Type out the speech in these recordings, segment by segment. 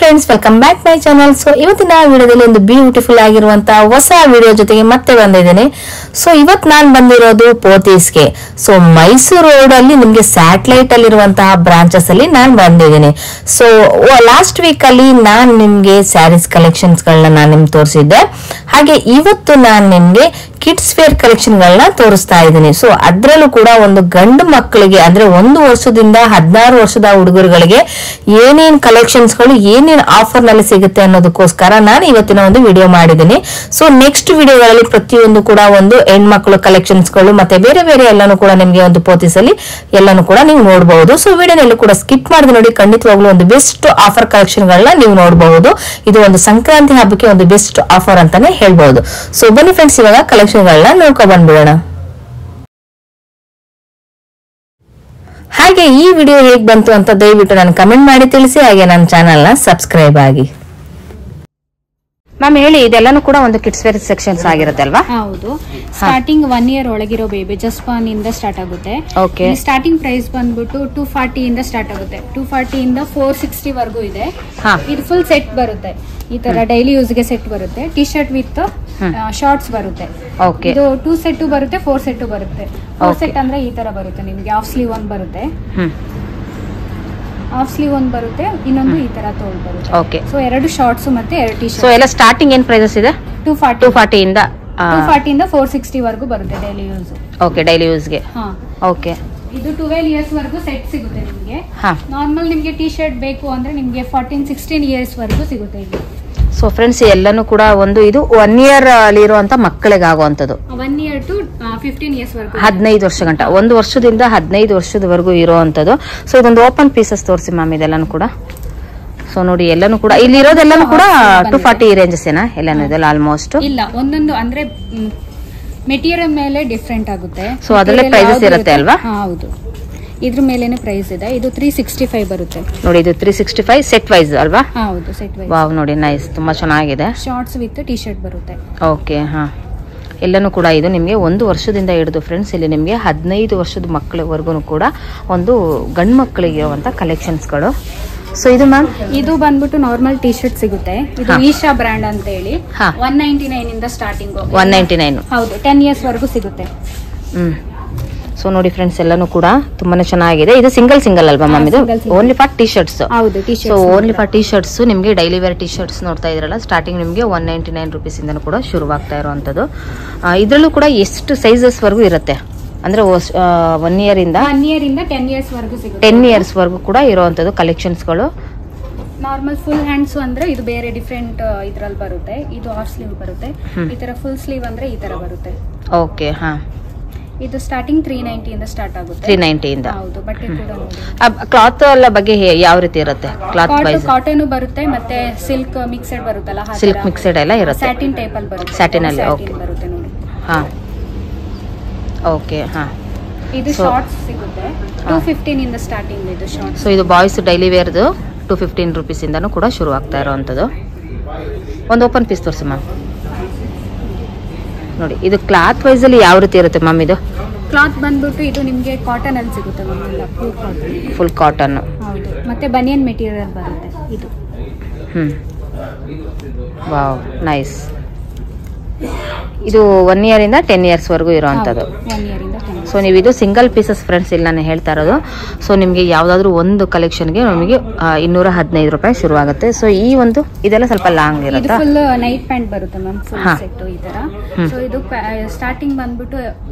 Friends, welcome back my channel. So ಇವತ್ತಿನ ವಿಡಿಯೋದಲ್ಲಿ ಒಂದು ಬ್ಯೂಟಿಫುಲ್ ಆಗಿರುವಂತಹ ಹೊಸ ವಿಡಿಯೋ ಜೊತೆಗೆ ಮತ್ತೆ ಬಂದಿದ್ದೀನಿ. ಸೊ ಇವತ್ತು ನಾನು ಬಂದಿರೋದು ಪೋತೀಸ್ಗೆ. ಸೊ ಮೈಸೂರು ರೋಡ್ ಅಲ್ಲಿ ನಿಮ್ಗೆ ಸ್ಯಾಟಲೈಟ್ ಅಲ್ಲಿರುವಂತಹ ಬ್ರಾಂಚಸ್ ಅಲ್ಲಿ ನಾನು ಬಂದಿದ್ದೀನಿ. ಸೊ ಲಾಸ್ಟ್ ವೀಕ್ ಅಲ್ಲಿ ನಾನು ನಿಮ್ಗೆ ಸ್ಯಾರೀಸ್ ಕಲೆಕ್ಷನ್ಸ್ ಗಳನ್ನ ನಾನು ನಿಮ್ಗೆ ತೋರಿಸಿದ್ದೆ. ಹಾಗೆ ಇವತ್ತು ನಾನು ನಿಮ್ಗೆ ಕಿಡ್ಸ್ ವೇರ್ ಕಲೆಕ್ಷನ್ ಗಳನ್ನ ತೋರಿಸ್ತಾ ಇದ್ದೀನಿ. ಸೊ ಅದ್ರಲ್ಲೂ ಕೂಡ ಒಂದು ಗಂಡು ಮಕ್ಕಳಿಗೆ ಅಂದ್ರೆ 1 ವರ್ಷದಿಂದ 16 ವರ್ಷದ ಹುಡುಗರುಗಳಿಗೆ ಏನೇನ್ ಕಲೆಕ್ಷನ್ಸ್ ಗಳು ಏನೇನ್ ಆಫರ್ ನಲ್ಲಿ ಸಿಗುತ್ತೆ ಅನ್ನೋದಕ್ಕೋಸ್ಕರ ನಾನು ಇವತ್ತಿನ ಒಂದು ವಿಡಿಯೋ ಮಾಡಿದ್ದೀನಿ. ಸೊ ನೆಕ್ಸ್ಟ್ ವಿಡಿಯೋಗಳಲ್ಲಿ ಪ್ರತಿಯೊಂದು ಕೂಡ ಒಂದು ಹೆಣ್ಮಕ್ಳು ಕಲೆಕ್ಷನ್ಸ್ ಗಳು ಮತ್ತೆ ಬೇರೆ ಬೇರೆ ಎಲ್ಲಾನು ಕೂಡ ನಿಮ್ಗೆ ಒಂದು ಪೋತೀಸಲ್ಲಿ ಎಲ್ಲಾನು ಕೂಡ ನೀವು ನೋಡಬಹುದು. ಸೊ ವಿಡಿಯೋನೆಲ್ಲೂ ಕೂಡ ಸ್ಕಿಪ್ ಮಾಡಿದ್ರೆ ನೋಡಿ, ಖಂಡಿತವಾಗ್ಲೂ ಒಂದು ಬೆಸ್ಟ್ ಆಫರ್ ಕಲೆಕ್ಷನ್ ಗಳನ್ನ ನೀವು ನೋಡಬಹುದು. ಇದು ಒಂದು ಸಂಕ್ರಾಂತಿ ಹಬ್ಬಕ್ಕೆ ಒಂದು ಬೆಸ್ಟ್ ಆಫರ್ ಅಂತಾನೆ ಹೇಳ್ಬಹುದು. ಸೊ ಬನ್ನಿ ಫ್ರೆಂಡ್ಸ್, ಇವಾಗ ಕಲೆಕ್ಷನ್ ಗಳನ್ನ ನೋಡ್ಕೊಂಡ್ ಬಂದ್ಬಿಡೋಣ. ಹಾಗೆ ಈ ವಿಡಿಯೋ ಹೇಗ್ ಬಂತು ಅಂತ ದಯವಿಟ್ಟು ನಾನು ಕಮೆಂಟ್ ಮಾಡಿ ತಿಳಿಸಿ. ಹಾಗೆ ನನ್ನ ಚಾನೆಲ್ ನ ಸಬ್ಸ್ಕ್ರೈಬ್ ಆಗಿ. ಮ್ಯಾಮ್ ಹೇಳಿ, ಇದೆಲ್ಲಾನು ಕೂಡ ಒಂದು ಕಿಡ್ಸ್ ವೇರ್ ಸೆಕ್ಷನ್ಸ್ ಆಗಿರುತ್ತೆ ಅಲ್ವಾ? ಹೌದು. ಸ್ಟಾರ್ಟಿಂಗ್ 1 year ಒಳಗಿರೋ ಬೇಬಿ ಜಸ್ಟ್ ಪಾನ್ ಇಂದ ಸ್ಟಾರ್ಟ್ ಆಗುತ್ತೆ. ಓಕೆ. ಸ್ಟಾರ್ಟಿಂಗ್ ಪ್ರೈಸ್ ಬಂದ್ಬಿಟ್ಟು 240 ಇಂದ ಸ್ಟಾರ್ಟ್ ಆಗುತ್ತೆ. 240 ಇಂದ 460 ವರೆಗೂ ಇದೆ. ಇದು ಫುಲ್ ಸೆಟ್ ಬರುತ್ತೆ. ಈ ತರ ಡೈಲಿ ಯೂಸ್ ಗೆ ಸೆಟ್ ಬರುತ್ತೆ. ಟಿ ಶರ್ಟ್ ವಿತ್ ಶಾರ್ಟ್ಸ್ ಬರುತ್ತೆ. ಇದು 2 ಸೆಟ್ ಬರುತ್ತೆ, 4 ಸೆಟ್ ಬರುತ್ತೆ. 4 ಸೆಟ್ ಅಂದ್ರೆ ಈ ತರ ಬರುತ್ತೆ. ನಿಮ್ಗೆ ಹಾಫ್ ಸ್ಲೀವ್ ಒಂದು ಬರುತ್ತೆ, ಹಾಫ್ ಸ್ಲೀವ್ ಒಂದು ಬರುತ್ತೆ, ಇನ್ನೊಂದು ಈ ತರ ತೋಳ್ ಬರುತ್ತೆ. ಓಕೆ. ಸೊ 2 ಶಾರ್ಟ್ಸ್ ಮತ್ತೆ 2 ಟಿ ಶರ್ಟ್. ಸೊ ಎಲ್ಲ ಸ್ಟಾರ್ಟಿಂಗ್ ಏನ್ ಪ್ರೈಸಸ್ ಇದೆ? 240 ಇಂದ 460 ವರೆಗೂ ಬರುತ್ತೆ daily use. Okay, daily use ಗೆ. ಓಕೆ. ಇದು 12 ಇಯರ್ಸ್ ವರೆಗೂ ಸೆಟ್ ಸಿಗುತ್ತೆ ನಿಮಗೆ. ನಾರ್ಮಲ್ ನಿಮಗೆ ಟಿ ಶರ್ಟ್ ಬೇಕು ಅಂದ್ರೆ ನಿಮಗೆ 14-16 ಇಯರ್ಸ್ ವರೆಗೂ ಸಿಗುತ್ತೆ ಇಲ್ಲಿ. ಸೊ ಫ್ರೆಂಡ್ಸ್, ಎಲ್ಲಾನು ಕೂಡ ಒಂದು ಇದು 1 year ಅಲ್ಲಿ ಇರುವಂತ ಮಕ್ಕಳಿಗೆ ಆಗುವಂತದ್ದು. 1 year to 15 ಇಯರ್ಸ್ ವರೆಗೂ, 15 ವರ್ಷ ಗಂಟ, 1 ವರ್ಷದಿಂದ 15 ವರ್ಷದವರೆಗೂ ಇರುವಂತದ್ದು. ಸೊ ಇದೊಂದು ಓಪನ್ ಪೀಸಸ್ ತೋರಿಸಿ ಮ್ಯಾಮ್, ಇದೆಲ್ಲಾನು ಕೂಡ. ಸೊ ನೋಡಿ, ಎಲ್ಲಾನು ಕೂಡ ಇಲ್ಲಿ ಇರೋದೆಲ್ಲಾನು ಕೂಡ 240 ರೇಂಜಸ್ ಏನಾ ಎಲ್ಲಾನು ಇದೆಲ್ಲ ಆಲ್ಮೋಸ್ಟ್? ಇಲ್ಲ, ಒಂದೊಂದು ಅಂದ್ರೆ ಮೆಟೀರಿಯಲ್ ಮೇಲೆ ಡಿಫ್ರೆಂಟ್ ಆಗುತ್ತೆ. ಸೊ ಅದರಲ್ಲೇ ಪ್ರೈಸಸ್ ಇರುತ್ತೆ ಅಲ್ವಾ? ಹೌದು, ಇದ್ರ ಮೇಲೇನೆ ಪ್ರೈಸ್ ಇದೆ. ಇದು 365 ಬರುತ್ತೆ ನೋಡಿ. ಇದು 365 ಸೆಟ್ ವೈಸ್ ಅಲ್ವಾ? ಹೌದು, ಸೆಟ್ ವೈಸ್. ವಾವ್, ನೋಡಿ ನೈಸ್, ತುಂಬಾ ಚೆನ್ನಾಗಿದೆ. ಶಾರ್ಟ್ಸ್ ವಿತ್ ಟಿ ಶರ್ಟ್ ಬರುತ್ತೆ. ಓಕೆ. ಎಲ್ಲನೂ ಕೂಡ ಇದು ನಿಮಗೆ 1 ವರ್ಷದಿಂದ ಹಿಡಿದು ಫ್ರೆಂಡ್ಸ್ ಇಲ್ಲಿ ನಿಮಗೆ 15 ವರ್ಷದ ಮಕ್ಕಳವರೆಗೂ ಕೂಡ ಒಂದು ಗಂಡು ಮಕ್ಕಳಿಗೆ ಇರುವಂತ ಕಲೆಕ್ಷನ್ಸ್ಗಳು. ಸೊ ಇದು ಮ್ಯಾಮ್, ಇದು ಬಂದ್ಬಿಟ್ಟು ನಾರ್ಮಲ್ ಟಿ ಶರ್ಟ್ ಸಿಗುತ್ತೆ. ಇದು ಈಶಾ ಬ್ರ್ಯಾಂಡ್ ಅಂತ ಹೇಳಿ 199 ಇಂದ ಸ್ಟಾರ್ಟಿಂಗ್. 199. ಹೌದು, 10 ಇಯರ್ಸ್ ವರೆಗೂ ಸಿಗುತ್ತೆ. ಸೊ ನೋಡಿ ಫ್ರೆಂಡ್ಸ್, ಎಲ್ಲಾನು ಕೂಡ ತುಂಬಾನೇ ಚೆನ್ನಾಗಿದೆ. ಇದು ಸಿಂಗಲ್ ಅಲ್ವಾ ಮ್ಯಾಮ್? ಇದು ಓನ್ಲಿ ಫಾರ್ ಟಿ ಶರ್ಟ್ಸ್. ಹೌದು, T shirt. So only for T shirts ನಿಮಗೆ ಡೈಲಿ ವೇರ್ ಟಿ ಶರ್ಟ್ಸ್ ನೋಡ್ತಾ ಇದ್ರಲ್ಲ, ಸ್ಟಾರ್ಟಿಂಗ್ ನಿಮಗೆ 199 ರುಪೀಸ್ ಇಂದ ಕೂಡ ಶುರುವಾಗ್ತಾ ಇರುವಂತದ್ದು. ಇದ್ರಲ್ಲೂ ಕೂಡ ಎಷ್ಟು ಸೈಜಸ್ ವರೆಗೂ ಇರುತ್ತೆ ಅಂದ್ರೆ 1 year ಇಂದ 10 ಇಯರ್ಸ್ ವರೆಗೂ ಸಿಗುತ್ತೆ. 10 years ವರೆಗೂ ಕೂಡ ಇರುವಂತದ್ದು ಕಲೆಕ್ಷನ್ಸ್ ಗಳು. ನಾರ್ಮಲ್ ಫುಲ್ ಹ್ಯಾಂಡ್ಸ್ ಅಂದ್ರೆ ಇದು ಬೇರೆ ಡಿಫ್ರೆಂಟ್ ಇದ್ರಲ್ಲಿ ಬರುತ್ತೆ. ಇದು ಹಾಫ್ ಸ್ಲೀವ್ ಬರುತ್ತೆ. ಈ ತರ ಫುಲ್ ಸ್ಲೀವ್ ಅಂದ್ರೆ ಈ ತರ ಬರುತ್ತೆ. ಓಕೆ. ಇದು ಸ್ಟಾರ್ಟಿಂಗ್ 390 ಇಂದ ಸ್ಟಾರ್ಟ್ ಆಗುತ್ತೆ. 390 ಇಂದ. ಹೌದು, ಬಟ್ಟೆ ಕೂಡ ನೋಡಿ. ಕ್ಲಾತ್ ಎಲ್ಲ ಬಗ್ಗೆ ಯಾವ ರೀತಿ ಇರುತ್ತೆ? ಕ್ಲಾತ್ ವೈಸ್ ಕಾಟನ್ ಬರುತ್ತೆ, ಮತ್ತೆ ಸಿಲ್ಕ್ ಮಿಕ್ಸೆಡ್ ಬರುತ್ತಲ್ಲ, ಸಿಲ್ಕ್ ಮಿಕ್ಸೆಡ್ ಎಲ್ಲ ಇರುತ್ತೆ. ಸ್ಯಾಟಿನ್ ಟೈಪ್ ಅಲ್ಲಿ ಬರುತ್ತೆ. ಸ್ಯಾಟಿನ್ ಅಲ್ಲಿ. ಓಕೆ. ಬರುತ್ತೆ ನೋಡಿ. ಓಕೆ. ಇದು ಶಾರ್ಟ್ಸ್ ಸಿಗುತ್ತೆ. 215 ಇಂದ ಸ್ಟಾರ್ಟಿಂಗ್ ಇದು ಶಾರ್ಟ್ಸ್. ಸೊ ಇದು ಬಾಯ್ಸ್ ಡೈಲಿ ವೇರ್ದು 215 ರುಪೀಸ್ ಇಂದನೂ ಕೂಡ ಶುರು ಆಗ್ತಾ ಇರುವಂತದ್ದು. ಒಂದು ಓಪನ್ ಪೀಸ್ ತೋರಿಸಿ ಮ್ಯಾಮ್. ನೋಡಿ, ಇದು ಕ್ಲಾತ್ ವೈಸ್ ಅಲ್ಲಿ ಯಾವ ರೀತಿ ಇರುತ್ತೆ ಮ್ಯಾಮ್? ಇದು ಕ್ಲಾತ್ ಬಂದ್ಬಿಟ್ಟು ಇದು ನಿಮಗೆ ಕಾಟನ್ ಅಲ್ಲಿ ಸಿಗುತ್ತೆ ಮ್ಯಾಮ್. Full cotton. ಹೌದು, ಮತ್ತೆ ಬನಿಯನ್ ಮೆಟೀರಿಯಲ್ ಬರುತ್ತೆ ಇದು. Wow, nice. ಇದು 1 year ಇಂದ 10 years ವರೆಗೂ ಇರುವಂತದ್ದು. 1 year ಇಂದ 10. ಸೊ ನೀವು ಇದು ಸಿಂಗಲ್ ಪೀಸಸ್ ಫ್ರೆಂಡ್ಸ್ ಇಲ್ಲಿ ನಾನು ಹೇಳ್ತಾ ಇರೋದು. ಸೊ ನಿಮಗೆ ಯಾವ್ದಾದ್ರು ಒಂದು ಕಲೆಕ್ಷನ್ಗೆ ನಮಗೆ 215 ರೂಪಾಯಿ ಶುರುವಾಗುತ್ತೆ. ಸೊ ಈ ಒಂದು ಇದೆಲ್ಲ ಸ್ವಲ್ಪ ಲಾಂಗ್ ಇರುತ್ತೆ. ಫುಲ್ ನೈಟ್ ಪ್ಯಾಂಟ್ ಬರುತ್ತೆ ಮ್ಯಾಮ್, ಫುಲ್ ಸೆಟ್ ಈ ತರ. ಸೊ ಇದು ಸ್ಟಾರ್ಟಿಂಗ್ ಬಂದ್ಬಿಟ್ಟು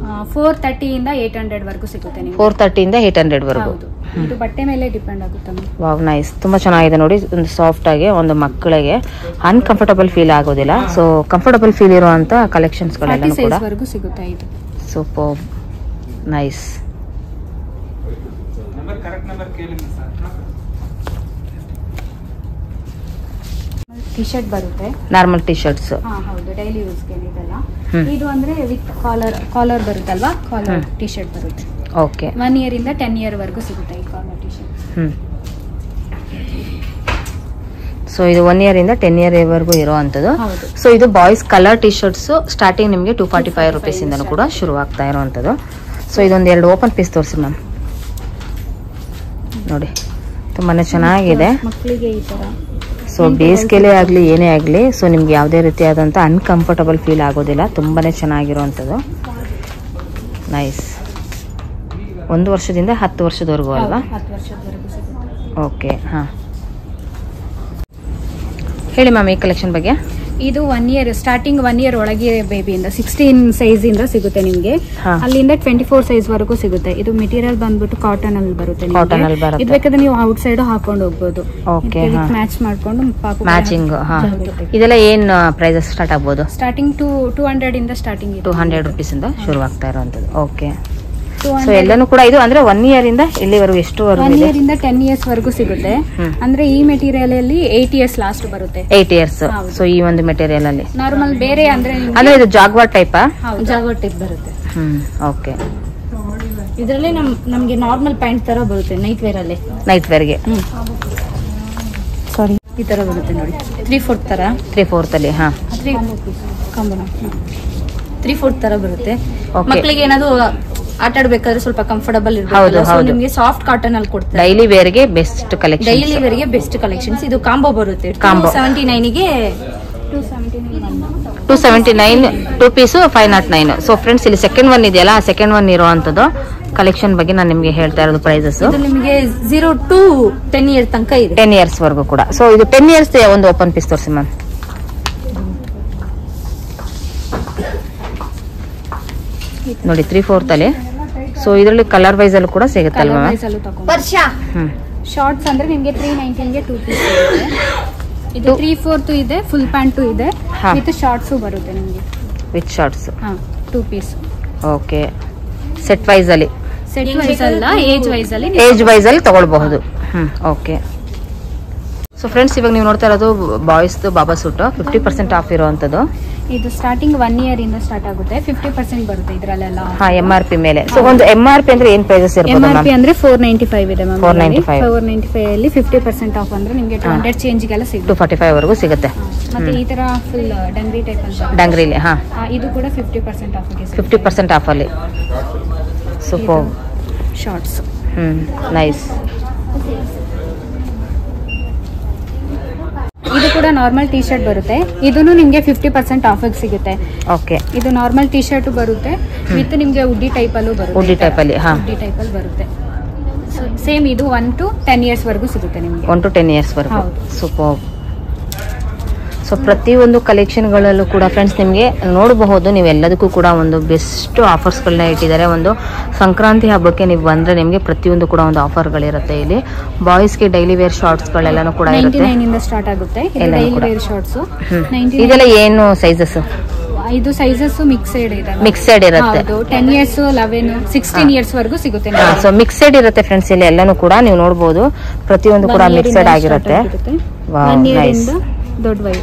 430 ಇಂದ 800 ವರೆಗೂ ಸಿಗುತ್ತೆ ನಿಮಗೆ. 430 ಇಂದ 800 ವರೆಗೂ. ಇದು ಬಟ್ಟೆ ಮೇಲೆ ಡಿಪೆಂಡ್ ಆಗುತ್ತೆ ಮ್ಯಾಮ್. ವಾವ್, ನೈಸ್, ತುಂಬಾ ಚೆನ್ನಾಗಿದೆ ನೋಡಿ. ಒಂದು ಸಾಫ್ಟ್ ಆಗಿ ಒಂದು ಮಕ್ಕಳಿಗೆ ಅನ್ಕಂಫರ್ಟಬಲ್ ಫೀಲ್ ಆಗೋದಿಲ್ಲ. ಸೊ ಕಂಫರ್ಟಬಲ್ ಫೀಲ್ ಇರುವಂತ ಕಲೆಕ್ಷನ್ಸ್ ಗಳೆಲ್ಲ ಕೂಡ ಸಿಗುತ್ತೆ. ಇದು ಸೂಪರ್ ನೈಸ್. ಟಿ ಶರ್ಟ್ ಬರುತ್ತೆ, ನಾರ್ಮಲ್ ಟಿ ಶರ್ಟ್ಸ್. ಹೌದು, ಡೈಲಿ ಯೂಸ್ ಗೆ ಇದೆಲ್ಲ. ಇದು ಅಂದ್ರೆ ವಿತ್ ಕಾಲರ್ ಬರುತ್ತಲ್ವಾ, ಕಾಲರ್ ಟಿ ಶರ್ಟ್ ಬರುತ್ತೆ. ಓಕೆ. 1 year ಇಂದ 10 year ವರೆಗೂ ಸಿಗುತ್ತೆ ಈ ಕಾಲರ್ ಟಿ ಶರ್ಟ್. ಸೊ ಇದು 1 year ಇಂದ 10 year ವರೆಗೂ ಇರುವಂತದ್ದು. ಸೊ ಇದು boys colour T shirts starting ನಿಮಗೆ 245 ರುಪೀಸ್ ಇಂದನೂ ಕೂಡ ಶುರುವಾಗ್ತಾ ಇರುವಂತದ್ದು. ಸೊ ಇದೊಂದು 2 ಓಪನ್ ಪೀಸ್ ತೋರಿಸಿ ಮ್ಯಾಮ್. ನೋಡಿ, ತುಂಬಾನೇ ಚೆನ್ನಾಗಿದೆ. ಮಕ್ಕಳಿಗೆ ಈ ತರ ಸೊ ಬೇಸಿಗೆಲೇ ಆಗಲಿ ಏನೇ ಆಗಲಿ ಸೊ ನಿಮ್ಗೆ ಯಾವುದೇ ರೀತಿಯಾದಂಥ ಅನ್ಕಂಫರ್ಟಬಲ್ ಫೀಲ್ ಆಗೋದಿಲ್ಲ. ತುಂಬಾ ಚೆನ್ನಾಗಿರುವಂಥದ್ದು. ನೈಸ್. 1 ವರ್ಷದಿಂದ 10 ವರ್ಷದವರೆಗೂ ಅಲ್ವಾ? 10 ವರ್ಷದವರೆಗೂ ಸಿಗುತ್ತೆ. ಓಕೆ. ಹಾಂ, ಹೇಳಿ ಮ್ಯಾಮ್ ಈ ಕಲೆಕ್ಷನ್ ಬಗ್ಗೆ. ಇದು 1 ಇಯರ್ ಸ್ಟಾರ್ಟಿಂಗ್ 1 ಇಯರ್ ಒಳಗೆ ಬೇಬಿಯಿಂದ 16 ಸೈಜ್ ಇಂದ ಸಿಗುತ್ತೆ ನಿಮ್ಗೆ. ಅಲ್ಲಿಂದ 24 ಸೈಜ್ ವರೆಗೂ ಸಿಗುತ್ತೆ. ಇದು ಮೆಟೀರಿಯಲ್ ಬಂದ್ಬಿಟ್ಟು ಕಾಟನ್ ಅಲ್ಲಿ ಬರುತ್ತೆ. ಇದು ಬೇಕಾದ್ರೆ ನೀವು ಔಟ್ ಸೈಡ್ ಹಾಕೊಂಡು ಹೋಗ್ಬೋದು. ಮ್ಯಾಚ್ ಮಾಡ್ಕೊಂಡು ಮ್ಯಾಚಿಂಗ್. ಇದೆಲ್ಲ ಏನ್ ಪ್ರೈಸಸ್ ಸ್ಟಾರ್ಟ್ ಆಗ್ಬೋದು? ಸ್ಟಾರ್ಟಿಂಗ್ 200 ಇಂದ ಸ್ಟಾರ್ಟಿಂಗ್ 200 ರೂಪೀಸ್ ಇಂದ ಶುರು ಆಗ್ತಾ ಇರುವಂತದ್ದು. ಓಕೆ. ಸೊ ಎಲ್ಲಾನು ಕೂಡ ಇದು ಅಂದ್ರೆ 1 ಇಯರ್ ಇಂದ ಇಲ್ಲಿವರೆಗೂ ಎಷ್ಟು 1 ಇಯರ್ ಇಂದ 10 ಇಯರ್ಸ್ ವರೆಗೂ ಸಿಗುತ್ತೆ. ಅಂದ್ರೆ ಈ ಮೆಟೀರಿಯಲ್ ಅಲ್ಲಿ 8 ಇಯರ್ಸ್ ಲಾಸ್ಟ್ ಬರುತ್ತೆ. 8 ಇಯರ್ಸ್. ಸೊ ಈ ಒಂದು ಮೆಟೀರಿಯಲ್ ಅಲ್ಲಿ ನಾರ್ಮಲ್ ಬೇರೆ ಅಂದ್ರೆ ಇದು ಜಾಗ್ವಾರ್ ಟೈಪ್. ಜಾಗ್ವಾರ್ ಟೈಪ್ ಬರುತ್ತೆ. ಓಕೆ. ಇದರಲ್ಲಿ ನಮ್ಗೆ ನಾರ್ಮಲ್ ಪ್ಯಾಂಟ್ ತರ ಬರುತ್ತೆ ನೈಟ್ ವೇರ್ ಅಲ್ಲಿ. ನೈಟ್ ವೇರ್ ಗೆ ಸಾರಿ ಈ ತರ ಬರುತ್ತೆ ನೋಡಿ. 3/4 ತರ. 3/4 ಅಲ್ಲಿ. ಹಾ, 3/4 ತರ ಬರುತ್ತೆ. ಮಕ್ಕಳಿಗೆ ಏನಾದ್ರು ಆಟ ಆಡ್ಬೇಕಾದ್ರೆ ಸ್ವಲ್ಪ ಕಂಫರ್ಟಬಲ್ ಇರಬೇಕು. ನಿಮಗೆ ಸಾಫ್ಟ್ ಕಾಟನ್ ಅಲ್ಲಿ ಕೊಡ್ತಾರೆ. ಡೈಲಿ ವೇರ್ ಗೆ ಬೆಸ್ಟ್ ಕಲೆಕ್ಷನ್. ಡೈಲಿ ವೇರ್ ಗೆ ಬೆಸ್ಟ್ ಕಲೆಕ್ಷನ್ಸ್. ಇದು ಕಾಂಬೋ ಬರುತ್ತೆ. 279 ಗೆ 279 2 ಪೀಸ್ 509. ಸೊ ಫ್ರೆಂಡ್ಸ್ ಇಲ್ಲಿ ಸೆಕೆಂಡ್ ಒನ್ ಇದೆಯಲ್ಲ, ಸೆಕೆಂಡ್ ಒನ್ ಇರುವಂತದ್ದು ಕಲೆಕ್ಷನ್ ಬಗ್ಗೆ ನಾನು ನಿಮಗೆ ಹೇಳ್ತಾ ಇರೋದು. ಪ್ರೈಸಸ್ ನಿಮಗೆ 0 to 10 ಇಯರ್ ತನಕ ಇದೆ. 10 ಇಯರ್ಸ್ ವರೆಗೂ ಕೂಡ. ಸೊ ಇದು 10 ಇಯರ್ಸ್ ಒಂದು ಓಪನ್ ಪೀಸ್ ತೋರಿಸಿ ಮ್ಯಾಮ್. ನೋಡಿ 3/4 ಅಲ್ಲಿ. ಸೊ ಇದರಲ್ಲಿ ಕಲರ್ ವೈಸ್ ಅಲ್ಲೂ ಕೂಡ ಸಿಗುತ್ತಲ್ವಾ? ಶಾರ್ಟ್ಸ್ ಅಂದ್ರೆ ನಿಮಗೆ 319 ಗೆ 2 ಪೀಸ್ ಬರುತ್ತೆ. ಇದು 3/4 ಇದೆ, ಫುಲ್ ಪ್ಯಾಂಟ್ ಇದೆ, ವಿತ್ ಶಾರ್ಟ್ಸ್ ಬರುತ್ತೆ ನಿಮಗೆ. With shorts 2 piece. Okay. Set wise ಅಲ್ಲಿ. ಸೆಟ್ ವೈಸ್ ಅಲ್ಲ, ಏಜ್ ವೈಸ್ ಅಲ್ಲಿ. ಏಜ್ ವೈಸ್ ಅಲ್ಲಿ ತಗೊಳ್ಬಹುದು. ಓಕೆ. ಸೊ ಫ್ರೆಂಡ್ಸ್ ಇವಾಗ ನೀವು ನೋಡ್ತಾ ಇರೋದು ಬಾಯ್ಸ್ ಬಾಬಾ ಸೂಟ್ 50% ಆಫ್ ಇರುವಂತದ್ದು. ಇದು ಸ್ಟಾರ್ಟಿಂಗ್ 1 ಇಯರ್ ಇಂದ ಸ್ಟಾರ್ಟ್ ಆಗುತ್ತೆ. 50% ಬರುತ್ತೆ ಇದರಲ್ಲೆಲ್ಲ. MRP ಮೇಲೆ. ಸೊ ಒಂದು MRP ಅಂದ್ರೆ ಏನ್ ಪ್ರೈಸಸ್ ಇರಬಹುದು? MRP ಅಂದ್ರೆ 495 ಇದೆ ಮ್ಯಾಮ್. 495 ಅಲ್ಲಿ 50% ಆಫ್ ಅಂದ್ರೆ ನಿಮಗೆ 200 ಚೇಂಜ್ ಗೆಲ್ಲ ಸಿಗುತ್ತೆ. 245 ವರೆಗೂ ಸಿಗುತ್ತೆ. ಮತ್ತೆ ಈ ತರ ಫುಲ್ ಡಂಗ್ರಿ ಟೈಪ್ ಅಂತ ಡಂಗ್ರಿಲಿ. ಇದು ಕೂಡ 50% ಆಫ್ ಗೆ 50% ಆಫ್ ಅಲ್ಲಿ. ಸೂಪರ್. ಶಾರ್ಟ್ಸ್. ನೈಸ್. ಇದು ಕೂಡ ನಾರ್ಮಲ್ ಟಿ ಶರ್ಟ್ ಬರುತ್ತೆ. ಇದನ್ನು ನಿಮಗೆ 50% ಆಫ್ ಸಿಗುತ್ತೆ. ಓಕೆ. ಇದು ನಾರ್ಮಲ್ ಟಿ ಶರ್ಟ್ ಬರುತ್ತೆ ವಿತ್ ನಿಮಗೆ ಉಡ್ಡಿ ಟೈಪ್ ಅಲ್ಲೂ ಬರುತ್ತೆ. ಉಡ್ಡಿ ಟೈಪ್ ಅಲ್ಲಿ. ಉಡ್ಡಿ ಟೈಪ್ ಅಲ್ಲಿ ಬರುತ್ತೆ. ಸೇಮ್ ಇದು 1 to 10 ಇಯರ್ಸ್ ವರೆಗೂ ಸಿಗುತ್ತೆ ನಿಮಗೆ. 1 to 10 ಇಯರ್ಸ್ ವರೆಗೂ. ಸೂಪರ್. ಸೊ ಪ್ರತಿಯೊಂದು ಕಲೆಕ್ಷನ್ಗಳಲ್ಲೂ ಕೂಡ ಫ್ರೆಂಡ್ಸ್ ನಿಮಗೆ ನೋಡಬಹುದು. ನೀವೆಲ್ಲದಕ್ಕೂ ಕೂಡ ಒಂದು ಬೆಸ್ಟ್ ಆಫರ್ಸ್ಗಳನ್ನ ಇಟ್ಟಿದ್ದಾರೆ. ಒಂದು ಸಂಕ್ರಾಂತಿ ಹಬ್ಬಕ್ಕೆ ನೀವು ಬಂದರೆ ನಿಮಗೆ ಪ್ರತಿಯೊಂದು ಕೂಡ ಒಂದು ಆಫರ್ಗಳಿರುತ್ತೆ. ಇಲ್ಲಿ ಬಾಯ್ಸ್ಗೆ ಡೈಲಿ ವೇರ್ ಶಾರ್ಟ್ಸ್ಗಳೆಲ್ಲನೂ ಕೂಡ ಇರುತ್ತೆ. 99 ಇಂದ ಸ್ಟಾರ್ಟ್ ಆಗುತ್ತೆ ಡೈಲಿ ವೇರ್ ಶಾರ್ಟ್ಸ್. ಇದೆಲ್ಲ ಏನು ಸೈಜಸ್? ಇದು ಸೈಜಸ್ ಮಿಕ್ಸೆಡ್ ಇದೆ. ಮಿಕ್ಸೆಡ್ ಇರುತ್ತೆ. 10 ಇಯರ್ಸ್ 11 16 ಇಯರ್ಸ್ ವರೆಗೂ ಸಿಗುತ್ತೆ. ಸೊ ಮಿಕ್ಸೆಡ್ ಇರುತ್ತೆ ಫ್ರೆಂಡ್ಸ್. ಇಲ್ಲಿ ಎಲ್ಲಾನು ಕೂಡ ನೀವು ನೋಡಬಹುದು. ಪ್ರತಿಯೊಂದು ಕೂಡ ಮಿಕ್ಸೆಡ್ ಆಗಿರುತ್ತೆ. Wow, nice. ದೊಡ್ಡ ವೈ.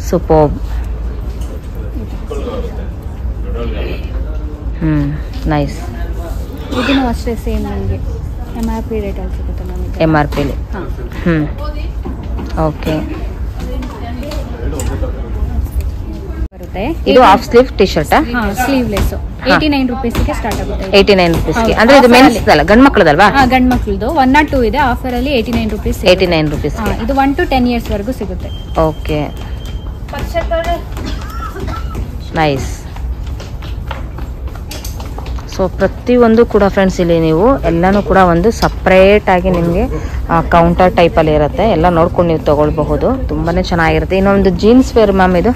ಸೂಪರ್. ನೈಸ್. ಇದನ್ನು ಅಷ್ಟೇ ಸೇಮ್ ನಿಮಗೆ MRP ರೇಟ್ ಅಲ್ಲಿ ಸಿಗುತ್ತೆ ನಮಗೆ. MRP ಲಿ. ಓಕೆ. ಬರುತ್ತೆ. ಇದು half sleeve T shirt. Sleeveless 89 rupees ಗೆ ಸ್ಟಾರ್ಟ್ ಆಗುತ್ತೆ. 89 ರೂಪೀಸ್ ಗೆ. ಅಂದ್ರೆ ಇದು ಮೆನ್ಸ್ ಅಲ್ಲ, ಗಂಡು ಮಕ್ಕಳದಲ್ವಾ? ಗಂಡು ಮಕ್ಕಳದು 1 or 2 ಇದೆ. ಆಫರ್ ಅಲ್ಲಿ 89 ರೂಪೀಸ್. 89 ರೂಪೀಸ್. ಇದು 1 to 10 ಇಯರ್ಸ್ ವರೆಗೂ ಸಿಗುತ್ತೆ. ಓಕೆ. ನೈಸ್. ಸೊ ಪ್ರತಿಯೊಂದು ಕೂಡ ಫ್ರೆಂಡ್ಸ್ ಇಲ್ಲಿ ನೀವು ಎಲ್ಲಾನು ಕೂಡ ಒಂದು ಸಪ್ರೇಟ್ ಆಗಿ ನಿಮಗೆ ಕೌಂಟರ್ ಟೈಪ್ ಅಲ್ಲಿ ಇರುತ್ತೆ. ಎಲ್ಲ ನೋಡ್ಕೊಂಡು ನೀವು ತಗೊಳ್ಬಹುದು. ತುಂಬಾನೇ ಚೆನ್ನಾಗಿರುತ್ತೆ. ಇನ್ನೊಂದು ಜೀನ್ಸ್ ವೇರ್ ಮ್ಯಾಮ್. ಇದು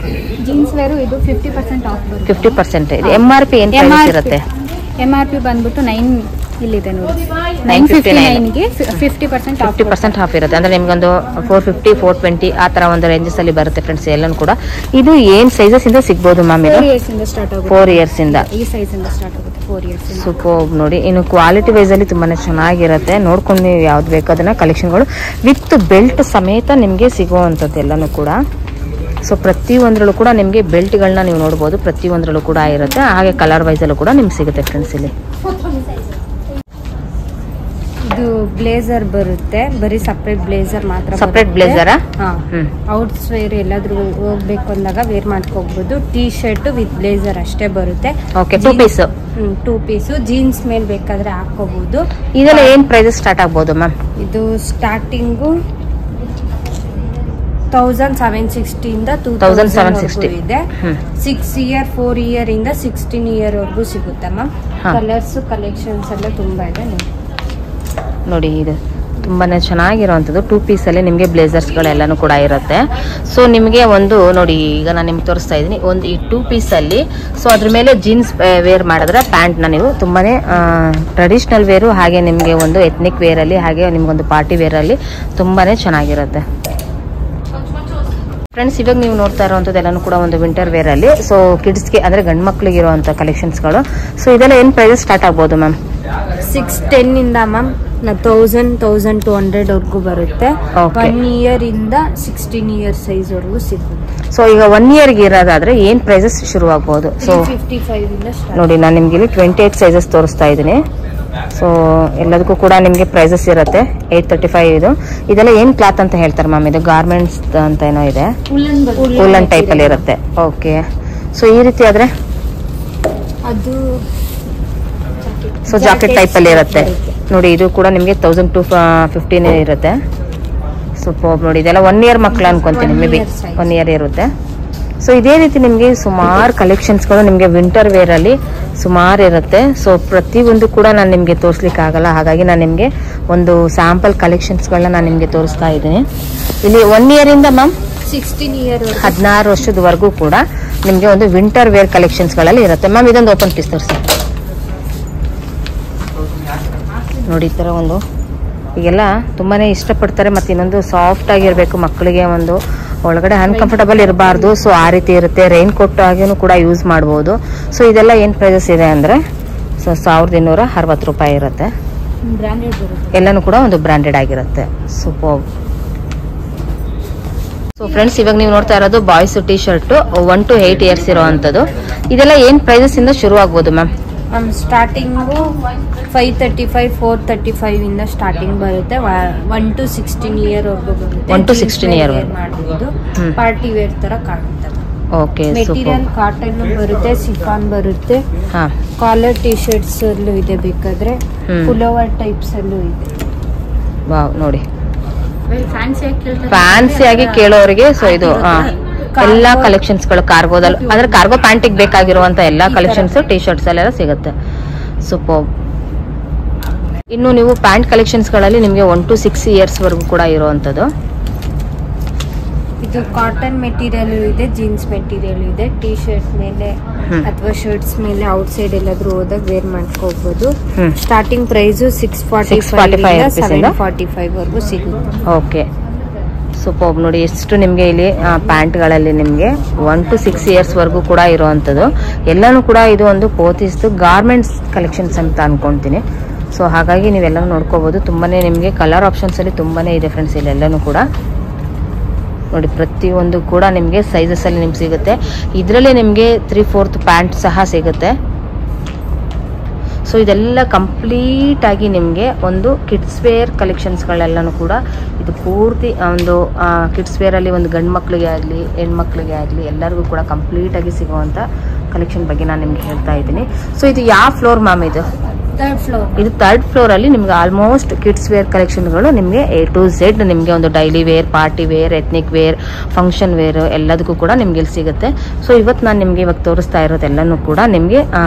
ಜೀನ್ಸ್ ವೇರ್. ಇದು 50% ಆಫ್ ಬರುತ್ತೆ. 50%. ಇದು MRP ಏನ್ ಪ್ರೈಸ್ ಇರುತ್ತೆ? MRP ಬಂದ್ಬಿಟ್ಟು 9 ಇಲ್ಲಿದೆ ನೋಡಿ. 959 ಗೆ 50% ಆಫ್ ಇರುತ್ತೆ. ಅಂದ್ರೆ ನಿಮ್ಗೊಂದು 450 420 ಆ ತರ ಒಂದು ರೇಂಜಸ್ ಅಲ್ಲಿ ಬರುತ್ತೆ ಫ್ರೆಂಡ್ಸ್. ಎಲ್ಲಾನು ಕೂಡ ಇದು ಏನ್ ಸೈಜಸ್ ಇಂದ ಸಿಗಬಹುದು ಮ್ಯಾಮ್? ಇದು 4 ಇಯರ್ಸ್ ಇಂದ ಸ್ಟಾರ್ಟ್ ಆಗುತ್ತೆ. 4 ಇಯರ್ಸ್ ಇಂದ ಈ ಸೈಜ್ ಇಂದ ಸ್ಟಾರ್ಟ್ ಆಗುತ್ತೆ. 4 ಇಯರ್ಸ್ ಇಂದ. ಸೂಪರ್. ನೋಡಿ ಇನ್ನು ಕ್ವಾಲಿಟಿ ವೈಸ್ ಅಲ್ಲಿ ತುಂಬಾನೇ ಚೆನ್ನಾಗಿರುತ್ತೆ. ನೋಡ್ಕೊಂಡು ನೀವು ಯಾವ್ದು ಬೇಕೋ ಅದನ್ನ ಕಲೆಕ್ಷನ್ಗಳು ವಿತ್ ಬೆಲ್ಟ್ ಸಮೇತ ನಿಮ್ಗೆ ಸಿಗುವಂತದ್ದು ಎಲ್ಲಾನು ಕೂಡ. ಸೊ ಪ್ರತಿಯೊಂದರಲ್ಲೂ ಕೂಡ ನಿಮಗೆ ಬೆಲ್ಟ್ಗಳನ್ನ ನೀವು ನೋಡಬಹುದು. ಪ್ರತಿಯೊಂದರಲ್ಲೂ ಕೂಡ ಇರುತ್ತೆ. ಹಾಗೆ ಕಲರ್ ವೈಸ್ ಅಲ್ಲೂ ಕೂಡ ನಿಮ್ಗೆ ಸಿಗುತ್ತೆ ಫ್ರೆಂಡ್ಸ್. ಇಲ್ಲಿ ಇದು ಬ್ಲೇಸರ್ ಬರುತ್ತೆ. ಬರೀ ಸಪರೇಟ್ ಬ್ಲೇಸರ್ ಮಾತ್ರ. Separate blazer. ಔಟ್ಸ್ ವೇರ್ ಎಲ್ಲಾದ್ರೂ ಹೋಗ್ಬೇಕು ಅಂದಾಗ ವೇರ್ ಮಾಡ್ಕೋಬಹುದು. ಟಿ ಶರ್ಟ್ ವಿತ್ ಬ್ಲೇಸರ್ ಅಷ್ಟೇ ಬರುತ್ತೆ. ಓಕೆ. 2 ಪೀಸ್. 2 ಪೀಸ್. ಜೀನ್ಸ್ ಮೇಲೆ ಬೇಕಾದ್ರೆ ಹಾಕೋಬಹುದು. ಇದೆಲ್ಲ ಏನ್ ಪ್ರೈಸ್ ಸ್ಟಾರ್ಟ್ ಆಗ್ಬಹುದು ಮ್ಯಾಮ್? ಇದು ಸ್ಟಾರ್ಟಿಂಗು 1760 ಇಂದ 2760 ಇದೆ. 6 ಇಯರ್ 4 ಇಯರ್ ಇಂದ 16 ಇಯರ್ ವರೆಗೂ ಸಿಗುತ್ತೆ ಮ್ಯಾಮ್. ಕಲರ್ಸ್ ಕಲೆಕ್ಷನ್ಸ್ ಎಲ್ಲ ತುಂಬಾ ಇದೆ ನೋಡಿ. ಇದು ತುಂಬಾನೇ ಚೆನ್ನಾಗಿರುವಂಥದ್ದು 2 ಪೀಸಲ್ಲಿ ನಿಮಗೆ ಬ್ಲೇಸರ್ಸ್ಗಳೆಲ್ಲನೂ ಕೂಡ ಇರುತ್ತೆ. ಸೊ ನಿಮಗೆ ಒಂದು ನೋಡಿ, ಈಗ ನಾನು ನಿಮ್ಗೆ ತೋರಿಸ್ತಾ ಇದ್ದೀನಿ ಒಂದು ಈ 2 ಪೀಸಲ್ಲಿ. ಸೊ ಅದ್ರ ಮೇಲೆ ಜೀನ್ಸ್ ವೇರ್ ಮಾಡಿದ್ರೆ ಪ್ಯಾಂಟ್ನ ನೀವು ತುಂಬಾನೇ ಟ್ರೆಡಿಷ್ನಲ್ ವೇರು, ಹಾಗೆ ನಿಮಗೆ ಒಂದು ಎಥ್ನಿಕ್ ವೇರಲ್ಲಿ, ಹಾಗೆ ನಿಮ್ಗೊಂದು ಪಾರ್ಟಿ ವೇರಲ್ಲಿ ತುಂಬಾನೇ ಚೆನ್ನಾಗಿರುತ್ತೆ ಫ್ರೆಂಡ್ಸ್. ಇವಾಗ ನೀವು ನೋಡ್ತಾ ಇರುವಂಥದ್ದು ಎಲ್ಲನೂ ಕೂಡ ಒಂದು ವಿಂಟರ್ ವೇರ್ ಅಲ್ಲಿ. ಸೊ ಕಿಡ್ಸ್ಗೆ ಅಂದ್ರೆ ಗಂಡು ಮಕ್ಳಿಗೆ ಇರುವಂತ ಕಲೆಕ್ಷನ್ಸ್ಗಳು. ಸೊ ಇದೆಲ್ಲ ಏನ್ ಪ್ರೈಸಸ್ ಸ್ಟಾರ್ಟ್ ಆಗ್ಬೋದು ಮ್ಯಾಮ್? 610 ಇಂದ ಮ್ಯಾಮ್ 1200 ವರೆಗೂ ಬರುತ್ತೆ. 1 ಇಯರ್ ಇಂದ 16 ಇಯರ್ ಸೈಜ್ ವರೆಗೂ ಸಿಗುತ್ತೆ. ಸೊ ಈಗ 1 ಇಯರ್ಗೆ ಇರೋದಾದ್ರೆ ಏನ್ ಪ್ರೈಸಸ್ ಶುರು ಆಗ್ಬೋದು? ಸೊ 355 ಇಂದ ನೋಡಿ, ನಾನು ನಿಮ್ಗೆ ಇಲ್ಲಿ 28 ಸೈಜಸ್ ತೋರಿಸ್ತಾ ಇದ್ದೀನಿ. ಸೊ ಎಲ್ಲದಕ್ಕೂ ಕೂಡ ನಿಮಗೆ ಪ್ರೈಸಸ್ ಇರುತ್ತೆ. 835 ಇದು. ಇದೆಲ್ಲ ಏನ್ ಕ್ಲಾತ್ ಅಂತ ಹೇಳ್ತಾರೆ ಮ್ಯಾಮ್? ಇದು ಗಾರ್ಮೆಂಟ್ಸ್ ಅಂತ ಏನೋ ಇದೆ, ಉಲ್ಲನ್ ಟೈಪ್ ಅಲ್ಲಿ ಇರುತ್ತೆ. ಓಕೆ. ಸೊ ಈ ರೀತಿ ಆದ್ರೆ ಅದು ಸೊ ಜಾಕೆಟ್ ಟೈಪ್ ಅಲ್ಲಿ ಇರುತ್ತೆ ನೋಡಿ. ಇದು ಕೂಡ ನಿಮಗೆ 1215 ಇರುತ್ತೆ. ಸೂಪರ್ ನೋಡಿ. ಇದೆಲ್ಲ 1 ಇಯರ್ ಮಕ್ಕಳು ಅನ್ಕೊಂತೀನಿ, ಮೇ ಬಿ 1 ಇಯರ್ ಇರುತ್ತೆ. ಸೊ ಇದೇ ರೀತಿ ನಿಮಗೆ ಸುಮಾರು ಕಲೆಕ್ಷನ್ಸ್ಗಳು ನಿಮಗೆ ವಿಂಟರ್ ವೇರ್ ಅಲ್ಲಿ ಸುಮಾರು ಇರುತ್ತೆ. ಸೊ ಪ್ರತಿಯೊಂದು ಕೂಡ ನಾನು ನಿಮಗೆ ತೋರಿಸ್ಲಿಕ್ಕೆ ಆಗಲ್ಲ, ಹಾಗಾಗಿ ನಾನು ನಿಮಗೆ ಒಂದು ಸ್ಯಾಂಪಲ್ ಕಲೆಕ್ಷನ್ಸ್ಗಳನ್ನ ನಾನು ನಿಮಗೆ ತೋರಿಸ್ತಾ ಇದ್ದೀನಿ. ಇಲ್ಲಿ 1 ಇಯರ್ ಇಂದ ಮ್ಯಾಮ್ 16 ಇಯರ್ 16 ವರ್ಷದವರೆಗೂ ಕೂಡ ನಿಮಗೆ ಒಂದು ವಿಂಟರ್ ವೇರ್ ಕಲೆಕ್ಷನ್ಸ್ಗಳಲ್ಲಿ ಇರುತ್ತೆ. ಮ್ಯಾಮ್ ಇದೊಂದು ಓಪನ್ ಪೀಸ್ ತೋರಿಸಿ ನೋಡಿ. ಈ ಥರ ಒಂದು ಈಗೆಲ್ಲ ತುಂಬಾನೇ ಇಷ್ಟಪಡ್ತಾರೆ. ಮತ್ತು ಇನ್ನೊಂದು ಸಾಫ್ಟ್ ಆಗಿರಬೇಕು, ಮಕ್ಕಳಿಗೆ ಒಂದು ಒಳಗಡೆ ಅನ್ಕಂಫರ್ಟಬಲ್ ಇರಬಾರ್ದು. ಸೊ ಆ ರೀತಿ ಇರುತ್ತೆ. ರೈನ್ ಕೋಟ್ ಆಗಿನೂ ಕೂಡ ಯೂಸ್ ಮಾಡ್ಬೋದು. ಸೊ ಇದೆಲ್ಲ ಏನು ಪ್ರೈಸಸ್ ಇದೆ ಅಂದರೆ ಸೊ 1260 ರೂಪಾಯಿ ಇರುತ್ತೆ. ಎಲ್ಲನೂ ಕೂಡ ಒಂದು ಬ್ರ್ಯಾಂಡೆಡ್ ಆಗಿರುತ್ತೆ. ಸೂಪರ್. ಸೊ ಫ್ರೆಂಡ್ಸ್, ಇವಾಗ ನೀವು ನೋಡ್ತಾ ಇರೋದು boys T shirt 1 to 8 years ಇರುವಂಥದ್ದು. ಇದೆಲ್ಲ ಏನು ಪ್ರೈಸಸ್ ಇಂದ ಶುರು ಆಗ್ಬೋದು ಮ್ಯಾಮ್? ಸ್ಟಾರ್ಟಿಂಗು 535 435 ಇಂದ ಸ್ಟಾರ್ಟಿಂಗ್ ಬರುತ್ತೆ. 1 to 16 ಇಯರ್ ವರೆಗೂ ಬರುತ್ತೆ. 1 to 16 ಇಯರ್ ಮಾಡಬಹುದು. ಪಾರ್ಟಿ ವೇರ್ ತರ ಕಾಣುತ್ತೆ. ಓಕೆ. ಮೆಟೀರಿಯಲ್ ಕಾಟನ್ ಬರುತ್ತೆ, ಸಿಫಾನ್ ಬರುತ್ತೆ. ಕಾಲರ್ ಟಿ ಶರ್ಟ್ಸ್ ಅಲ್ಲೂ ಇದೆ, ಬೇಕಾದ್ರೆ ಪುಲೋವರ್ ಟೈಪ್ಸ್ ಅಲ್ಲೂ ಇದೆ. ವಾವ್ ನೋಡಿ, ಫ್ಯಾನ್ಸಿ ಆಗಿ ಕೇಳೋರಿಗೆ. ಸೊ ಇದು ಎಲ್ಲಾ ಕಲೆಕ್ಷನ್ಸ್ಗಳು ಕಾರ್ಗೋದಲ್ಲಿ ಅಂದ್ರೆ ಕಾರ್ಗೋ ಪ್ಯಾಂಟಿಗೆ ಬೇಕಾಗಿರುವಂತ ಎಲ್ಲಾ ಕಲೆಕ್ಷನ್ಸ್ ಟಿ ಶರ್ಟ್ಸ್ ಎಲ್ಲ ಸಿಗುತ್ತೆ. ಸೂಪರ್. ಇನ್ನು ನೀವು ಪ್ಯಾಂಟ್ ಕಲೆಕ್ಷನ್ಸ್ ಗಳಲ್ಲಿ ನಿಮಗೆ 1 to 6 ಇಯರ್ಸ್ ವರೆಗೂ ಕೂಡ ಇರುವಂತದ್ದು. ಇದು ಕಾಟನ್ ಮೆಟೀರಿಯಲ್ ಇದೆ, ಜೀನ್ಸ್ ಮೆಟೀರಿಯಲ್ ಇದೆ. ಟಿ ಶರ್ಟ್ ಮೇಲೆ ಅಥವಾ ಶರ್ಟ್ಸ್ ಮೇಲೆ ಔಟ್ ಸೈಡ್ ಎಲ್ಲಾದ್ರೂ ಹೋದಾಗ ವೇರ್ ಮಾಡ್ಕೋಬಹುದು. ಸ್ಟಾರ್ಟಿಂಗ್ ಪ್ರೈಸ್ 645 ವರೆಗೂ ಸಿಗುತ್ತೆ. ಓಕೆ. ಸೂಪರ್ ನೋಡಿ, ಎಷ್ಟು ನಿಮಗೆ ಇಲ್ಲಿ ಪ್ಯಾಂಟ್ಗಳಲ್ಲಿ ನಿಮಗೆ 1 to 6 ಇಯರ್ಸ್ ವರೆಗೂ ಕೂಡ ಇರುವಂಥದ್ದು. ಎಲ್ಲನೂ ಕೂಡ ಇದು ಒಂದು ಪೋತಿಸ್ದು ಗಾರ್ಮೆಂಟ್ಸ್ ಕಲೆಕ್ಷನ್ಸ್ ಅಂತ ಅನ್ಕೊಂತೀನಿ. ಸೊ ಹಾಗಾಗಿ ನೀವೆಲ್ಲನೂ ನೋಡ್ಕೋಬಹುದು. ತುಂಬಾನೇ ನಿಮಗೆ ಕಲರ್ ಆಪ್ಷನ್ಸ್ ಅಲ್ಲಿ ತುಂಬಾನೇ ಇದೆ ಫ್ರೆಂಡ್ಸ್. ಇಲ್ಲೆಲ್ಲನೂ ಕೂಡ ನೋಡಿ, ಪ್ರತಿಯೊಂದು ಕೂಡ ನಿಮಗೆ ಸೈಜಸ್ ಅಲ್ಲಿ ನಿಮ್ಗೆ ಸಿಗುತ್ತೆ. ಇದರಲ್ಲಿ ನಿಮಗೆ 3/4 ಪ್ಯಾಂಟ್ ಸಹ ಸಿಗುತ್ತೆ. ಸೊ ಇದೆಲ್ಲ ಕಂಪ್ಲೀಟ್ ಆಗಿ ನಿಮಗೆ ಒಂದು ಕಿಡ್ಸ್ ವೇರ್ ಕಲೆಕ್ಷನ್ಸ್ಗಳೆಲ್ಲನೂ ಕೂಡ ಇದು ಪೂರ್ತಿ ಒಂದು ಕಿಡ್ಸ್ ವೇರ್ ಅಲ್ಲಿ ಒಂದು ಗಂಡು ಮಕ್ಕಳಿಗೆ ಆಗಲಿ ಹೆಣ್ಮಕ್ಳಿಗೆ ಆಗಲಿ ಎಲ್ಲರಿಗೂ ಕೂಡ ಕಂಪ್ಲೀಟ್ ಆಗಿ ಸಿಗುವಂತ ಕಲೆಕ್ಷನ್ ಬಗ್ಗೆ ನಾನು ನಿಮ್ಗೆ ಹೇಳ್ತಾ ಇದ್ದೀನಿ. ಸೊ ಇದು ಯಾವ ಫ್ಲೋರ್ ಮ್ಯಾಮ್? ಇದು ಇದು 3rd ಫ್ಲೋರ್ ಅಲ್ಲಿ ನಿಮ್ಗೆ ಆಲ್ಮೋಸ್ಟ್ ಕಿಡ್ಸ್ ವೇರ್ ಕಲೆಕ್ಷನ್ಗಳು ನಿಮಗೆ A to Z ನಿಮಗೆ ಒಂದು daily wear, party wear, ethnic wear, function wear ಎಲ್ಲದಕ್ಕೂ ಕೂಡ ನಿಮ್ಗೆ ಇಲ್ಲಿ ಸಿಗುತ್ತೆ. ಸೊ ಇವತ್ತು ನಾನು ನಿಮ್ಗೆ ಇವಾಗ ತೋರಿಸ್ತಾ ಇರೋದೆಲ್ಲನೂ ಕೂಡ ನಿಮಗೆ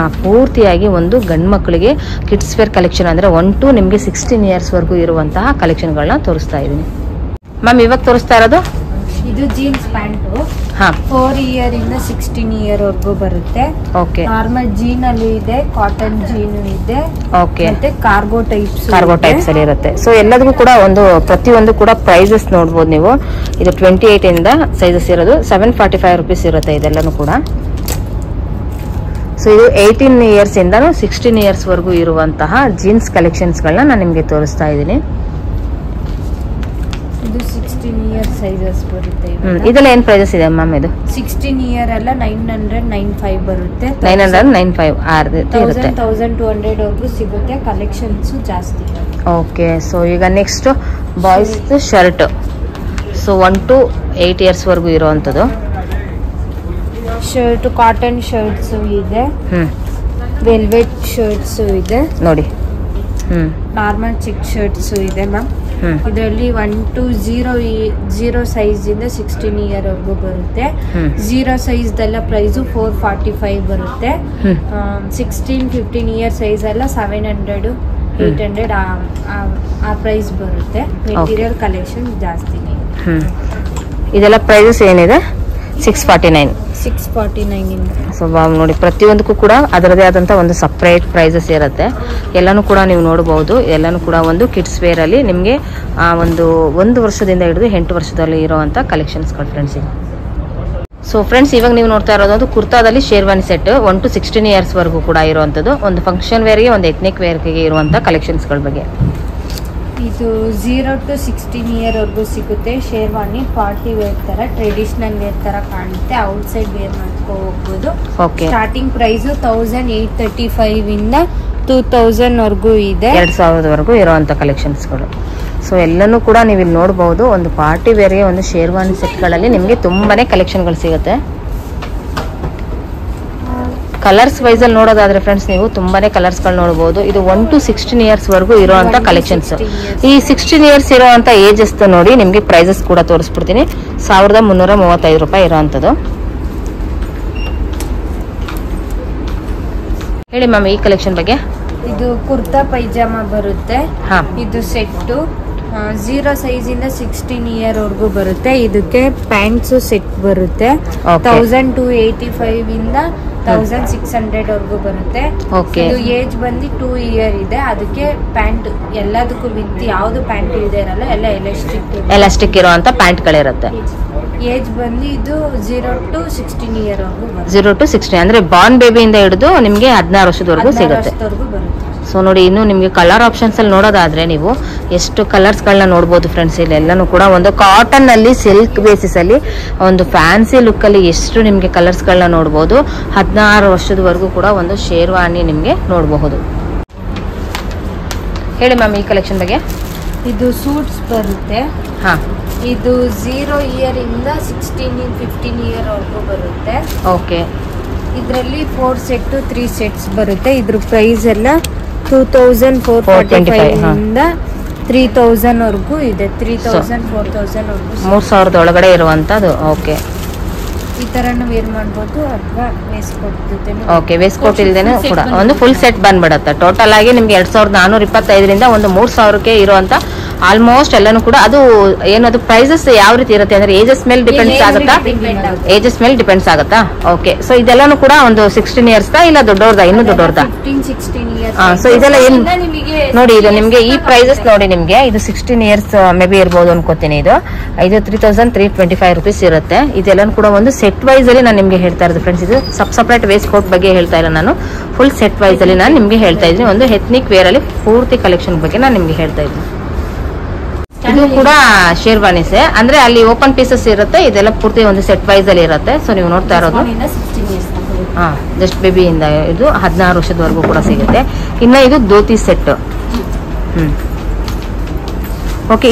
ಪೂರ್ತಿಯಾಗಿ ಒಂದು ಗಂಡು ಮಕ್ಕಳಿಗೆ ಕಿಡ್ಸ್ ವೇರ್ ಕಲೆಕ್ಷನ್ ಅಂದ್ರೆ 1 to ನಿಮಗೆ 16 ಇಯರ್ಸ್ ವರೆಗೂ ಇರುವಂತಹ ಕಲೆಕ್ಷನ್ಗಳನ್ನ ತೋರಿಸ್ತಾ ಇದ್ದೀನಿ. ಮ್ಯಾಮ್ ಇವಾಗ ತೋರಿಸ್ತಾ ಇರೋದು ಇದು ಜೀನ್ಸ್ ಪ್ಯಾಂಟು 4 ಇಯರ್ ಇಂದ 16 ಇಯರ್ ವರೆಗೂ ಬರುತ್ತೆ. ಓಕೆ. ನಾರ್ಮಲ್ ಜೀನ್ ಅಲ್ಲಿ ಇದೆ, ಕಾಟನ್ ಜೀನ್ ಇದೆ. ಓಕೆ. ಮತ್ತೆ ಕಾರ್ಗೋ ಟೈಪ್ಸ್ ಅಲ್ಲಿ ಇರುತ್ತೆ. ಸೊ ಎಲ್ಲದಕ್ಕೂ ಕೂಡ ಒಂದು ಪ್ರತಿಯೊಂದು ಕೂಡ ಪ್ರೈಸಸ್ ನೋಡ್ಬೋದು ನೀವು. ಇದು 28 ಇಂದ ಸೈಜಸ್ ಇರೋದು 745 ರೂಪೀಸ್ ಇರುತ್ತೆ ಇದೆಲ್ಲನೂ ಕೂಡ. ಸೊ ಇದು 18 ಇಯರ್ಸ್ ಇಂದ 16 ಇಯರ್ಸ್ ವರೆಗೂ ಇರುವಂತಹ ಜೀನ್ಸ್ ಕಲೆಕ್ಷನ್ಸ್ಗಳನ್ನ ನಾನು ನಿಮ್ಗೆ ತೋರಿಸ್ತಾ ಇದ್ದೀನಿ. ಇದು 16 ಇಯರ್ ಸೈಜಸ್ ಬರುತ್ತೆ. ಇದೆಲ್ಲ ಏನ್ ಪ್ರೈಸಸ್ ಇದೆ ಮ್ಯಾಮ್? ಇದು 16 ಇಯರ್ ಎಲ್ಲ 995 ಬರುತ್ತೆ. 995 ಇರುತ್ತೆ. 1200 ವರೆಗೂ ಸಿಗುತ್ತೆ. ಕಲೆಕ್ಷನ್ಸ್ ಜಾಸ್ತಿ. ಓಕೆ. ಸೊ ಈಗ next boys shirt. So 1 to 8 years ವರೆಗೂ ಇರುವಂತದ್ದು ಶರ್ಟ್. ಕಾಟನ್ ಶರ್ಟ್ಸ್ ಇದೆ, ವೆಲ್ವೆಟ್ ಶರ್ಟ್ಸ್ ಇದೆ ನೋಡಿ. ನಾರ್ಮಲ್ ಚೆಕ್ ಶರ್ಟ್ಸ್ ಇದೆ ಮ್ಯಾಮ್. ಇದರಲ್ಲಿ 1 to 0 ಸೈಜ್ ಇಂದ 16 ಇಯರ್ ವರೆಗೂ ಬರುತ್ತೆ. 0 ಸೈಜ್ ದೆಲ್ಲ ಪ್ರೈಸ್ 445 ಬರುತ್ತೆ. 16-15 ಇಯರ್ ಸೈಜ್ ಎಲ್ಲ 700 800 ಆ ಪ್ರೈಸ್ ಬರುತ್ತೆ. ಮೆಟೀರಿಯಲ್ ಕಲೆಕ್ಷನ್ ಜಾಸ್ತಿನೇ. ಇದೆಲ್ಲ ಪ್ರೈಸಸ್ ಏನಿದೆ 649 ಇಂದ. ಸೊ ನೋಡಿ, ಪ್ರತಿಯೊಂದಕ್ಕೂ ಕೂಡ ಅದರದೇ ಆದಂತ ಒಂದು ಸಪ್ರೇಟ್ ಪ್ರೈಸಸ್ ಇರುತ್ತೆ. ಎಲ್ಲಾನು ಕೂಡ ನೀವು ನೋಡಬಹುದು. ಎಲ್ಲಾನು ಕೂಡ ಒಂದು ಕಿಡ್ಸ್ ವೇರ್ ಅಲ್ಲಿ ನಿಮಗೆ ಒಂದು ವರ್ಷದಿಂದ ಹಿಡಿದು 8 ವರ್ಷದಲ್ಲಿ ಇರುವಂತ ಕಲೆಕ್ಷನ್ಸ್ಗಳು ಫ್ರೆಂಡ್ಸ್. ಸೊ ಫ್ರೆಂಡ್ಸ್, ಇವಾಗ ನೀವು ನೋಡ್ತಾ ಇರೋದು ಒಂದು ಕುರ್ತಾದಲ್ಲಿ ಶೇರ್ವಾನಿ ಸೆಟ್ 1 to 16 ಇಯರ್ಸ್ ವರೆಗೂ ಕೂಡ ಇರುವಂತದ್ದು. ಒಂದು ಫಂಕ್ಷನ್ ವೇರ್ಗೆ, ಒಂದು ಎಥ್ನಿಕ್ ವೇರ್ಗೆ ಇರುವಂತ ಕಲೆಕ್ಷನ್ಸ್ಗಳ ಬಗ್ಗೆ. ಇದು 0 to 16 ಇಯರ್ ವರೆಗೂ ಸಿಗುತ್ತೆ. ಶೇರ್ವಾನಿ ಪಾರ್ಟಿ ವೇರ್ ತರ, ಟ್ರೆಡಿಷನಲ್ ವೇರ್ ತರ ಕಾಣುತ್ತೆ. ಔಟ್ ಸೈಡ್ ವೇರ್ ಮಾಡ್ಕೊ ಹೋಗ್ಬೋದು. ಸ್ಟಾರ್ಟಿಂಗ್ ಪ್ರೈಸ್ 1835 ಇಂದ 2000 ವರೆಗೂ ಇದೆ. 2000 ವರೆಗೂ ಇರುವಂತ ಕಲೆಕ್ಷನ್ಸ್ಗಳು. ಸೊ ಎಲ್ಲನೂ ಕೂಡ ನೀವು ಇಲ್ಲಿ ನೋಡಬಹುದು. ಒಂದು ಪಾರ್ಟಿ ವೇರ್ಗೆ ಒಂದು ಶೇರ್ವಾನಿ ಸೆಟ್ಗಳಲ್ಲಿ ನಿಮಗೆ ತುಂಬಾನೇ ಕಲೆಕ್ಷನ್ಗಳು ಸಿಗುತ್ತೆ. ಕಲರ್ಸ್ ವೈಸ್ ಅಲ್ಲಿ ನೋಡೋದಾದ್ರೆ ಫ್ರೆಂಡ್ಸ್, ನೀವು ತುಂಬಾನೇ ಕಲರ್ಸ್ ಗಳು ನೋಡಬಹುದು. ಇದು 1 to 16 ಇಯರ್ಸ್ ವರೆಗೂ ಇರುವಂತ ಕಲೆಕ್ಷನ್ಸ್. ಈ 16 ಇಯರ್ಸ್ ಇರುವಂತ ಏಜಸ್ ನೋಡಿ ನಿಮ್ಗೆ ಪ್ರೈಸಸ್ ಕೂಡ ತೋರಿಸ್ಬಿಡ್ತೀನಿ. 1335 ರೂಪಾಯಿ ಇರುವಂತದ್ದು. ಹೇಳಿ ಮ್ಯಾಮ್ ಈ ಕಲೆಕ್ಷನ್ ಬಗ್ಗೆ. ಇದು ಕುರ್ತಾ ಪೈಜಾಮ ಬರುತ್ತೆ. ಇದು ಸೆಟ್ಟು 0 ಸೈಜ್ ಇಂದ 16 ಇಯರ್ ವರೆಗೂ ಬರುತ್ತೆ. ಇದಕ್ಕೆ ಪ್ಯಾಂಟ್ಸ್ ಸೆಟ್ ಬರುತ್ತೆ. 1285 ಇಂದ 1600 ವರೆಗೂ ಬರುತ್ತೆ. ಇದು ಏಜ್ ಬಂದು 2 ಇಯರ್ ಇದೆ. ಅದಕ್ಕೆ ಪ್ಯಾಂಟ್ ಎಲ್ಲದಕ್ಕೂ ವಿತ್ ಯಾವ್ದು ಪ್ಯಾಂಟ್ ಇದೆ ಇರಲ್ಲ, ಎಲ್ಲ ಎಲಾಸ್ಟಿಕ್ ಇರುವಂತ ಪ್ಯಾಂಟ್ ಗಳಿರುತ್ತೆ. ಏಜ್ ಬಂದು ಇದು 0 to 16 ಇಯರ್ ವರೆಗೂ ಬರುತ್ತೆ. 0 to 16 ಅಂದ್ರೆ ಬಾರ್ನ್ ಬೇಬಿಯಿಂದ ಹಿಡಿದು ನಿಮ್ಗೆ 16 ವರ್ಷದವರೆಗೂ ಸಿಗುತ್ತೆ. ಸೊ ನೋಡಿ, ಇನ್ನು ನಿಮ್ಗೆ ಕಲರ್ ಆಪ್ಷನ್ಸ್ ಅಲ್ಲಿ ನೋಡೋದಾದ್ರೆ ನೀವು ಎಷ್ಟು ಕಲರ್ಸ್ ಗಳನ್ನ ನೋಡಬಹುದು ಫ್ರೆಂಡ್ಸ್. ಇಲ್ಲಿ ಎಲ್ಲಾನು ಕೂಡ ಒಂದು ಕಾಟನ್ ಅಲ್ಲಿ ಸಿಲ್ಕ್ ಬೇಸಿಸ್ ಅಲ್ಲಿ ಒಂದು ಫ್ಯಾನ್ಸಿ ಲುಕ್ ಅಲ್ಲಿ ಎಷ್ಟು ನಿಮ್ಗೆ ಕಲರ್ಸ್ ಗಳನ್ನ ನೋಡಬಹುದು. 16 ವರ್ಷದವರೆಗೂ ಕೂಡ ಒಂದು ಶೇರ್ವಾನಿ ನಿಮ್ಗೆ ನೋಡಬಹುದು. ಹೇಳಿ ಮ್ಯಾಮ್ ಈ ಕಲೆಕ್ಷನ್ ಬಗ್ಗೆ. ಇದು ಸೂಟ್ಸ್ ಬರುತ್ತೆ. ಇದು 0 ಇಯರ್ ಇಂದ 16-15 ಇಯರ್ ವರೆಗೂ ಬರುತ್ತೆ. ಇದರಲ್ಲಿ 4 ಸೆಟ್ 3 ಸೆಟ್ಸ್ ಬರುತ್ತೆ. ಇದ್ರ ಪ್ರೈಸ್ ಎಲ್ಲ 2445 ಇಂದ 3000 ವರೆಗೂ ಇದೆ. 3000 4000 ವರೆಗೂ 3000 ಒಳಗಡೆ ಇರುವಂತದ್ದು. ಈ ತರನು ವೇರ್ ಮಾಡಬಹುದು ಅಥವಾ ವೇಸ್ಟ್ ಕೋಟ್ ಜೊತೆ. ವೇಸ್ಟ್ ಕೋಟ್ ಇಲ್ದೇನೆ ಕೂಡ ಒಂದು ಫುಲ್ ಸೆಟ್ ಬಂದ್ಬಿಡುತ್ತೆ. ಟೋಟಲ್ ಆಗಿ ನಿಮ್ಗೆ 2425 ರಿಂದ ಒಂದು 3000ಕ್ಕೆ ಇರುವಂತ ಆಲ್ಮೋಸ್ಟ್ ಎಲ್ಲಾನು ಕೂಡ. ಅದು ಏನದು ಪ್ರೈಸಸ್ ಯಾವ ರೀತಿ ಇರುತ್ತೆ ಅಂದ್ರೆ ಏಜಸ್ ಮೇಲೆ ಡಿಪೆಂಡ್ಸ್ ಆಗುತ್ತಾ? ಏಜಸ್ ಮೇಲೆ ಡಿಪೆಂಡ್ಸ್ ಆಗುತ್ತಾ? ಸೊ ಇದೆಲ್ಲಾನು ಕೂಡ ಒಂದು 16 ಇಯರ್ಸ್ ಇಲ್ಲ ದೊಡ್ಡವ್ರದ? ಇನ್ನು ದೊಡ್ಡವ್ರದ? 15-16 ಇಯರ್ಸ್. ಸೊ ಇದೆಲ್ಲ ಏನ್ ನೋಡಿ, ಇದು ನಿಮ್ಗೆ ಈ ಪ್ರೈಸಸ್ ನೋಡಿ, ನಿಮ್ಗೆ ಇದು 16 ಇಯರ್ಸ್ ಮೇ ಬಿ ಇರ್ಬೋದು ಅನ್ಕೋತೀನಿ. ಇದು 3325 ರೂಪೀಸ್ ಇರುತ್ತೆ. ಇದೆಲ್ಲಾನು ಕೂಡ ಒಂದು ಸೆಟ್ ವೈಸ್ ಅಲ್ಲಿ ನಾನು ನಿಮ್ಗೆ ಹೇಳ್ತಾ ಇರೋದು ಫ್ರೆಂಡ್ಸ್. ಇದು ಸಪ್ರೇಟ್ ವೇಸ್ಟ್ ಕೋಟ್ ಬಗ್ಗೆ ಹೇಳ್ತಾ ಇಲ್ಲ ನಾನು, ಫುಲ್ ಸೆಟ್ ವೈಸ್ ಅಲ್ಲಿ ನಾನು ನಿಮ್ಗೆ ಹೇಳ್ತಾ ಇದ್ದೀನಿ. ಒಂದು ಎಥ್ನಿಕ್ ವೇರ್ ಅಲ್ಲಿ ಪೂರ್ತಿ ಕಲೆಕ್ಷನ್ ಬಗ್ಗೆ ನಾನು ನಿಮ್ಗೆ ಹೇಳ್ತಾ ಇದ್ದೀನಿ. ಇದು ಕೂಡ ಶೇರ್ವಾನಿಸೆ, ಅಂದ್ರೆ ಅಲ್ಲಿ ಓಪನ್ ಪೀಸಸ್ ಇರುತ್ತೆ. ಇದೆಲ್ಲ ಪೂರ್ತಿ ಒಂದು ಸೆಟ್ ವೈಸ್ ಅಲ್ಲಿ ಇರುತ್ತೆ. ಸೊ ನೀವು ನೋಡ್ತಾ ಇರೋದು ಜಸ್ಟ್ ಬೇಬಿಯಿಂದ ಇದು 16 ವರ್ಷದವರೆಗೂ ಕೂಡ ಸಿಗುತ್ತೆ. ಇನ್ನ ಇದು ಧೋತಿ ಸೆಟ್.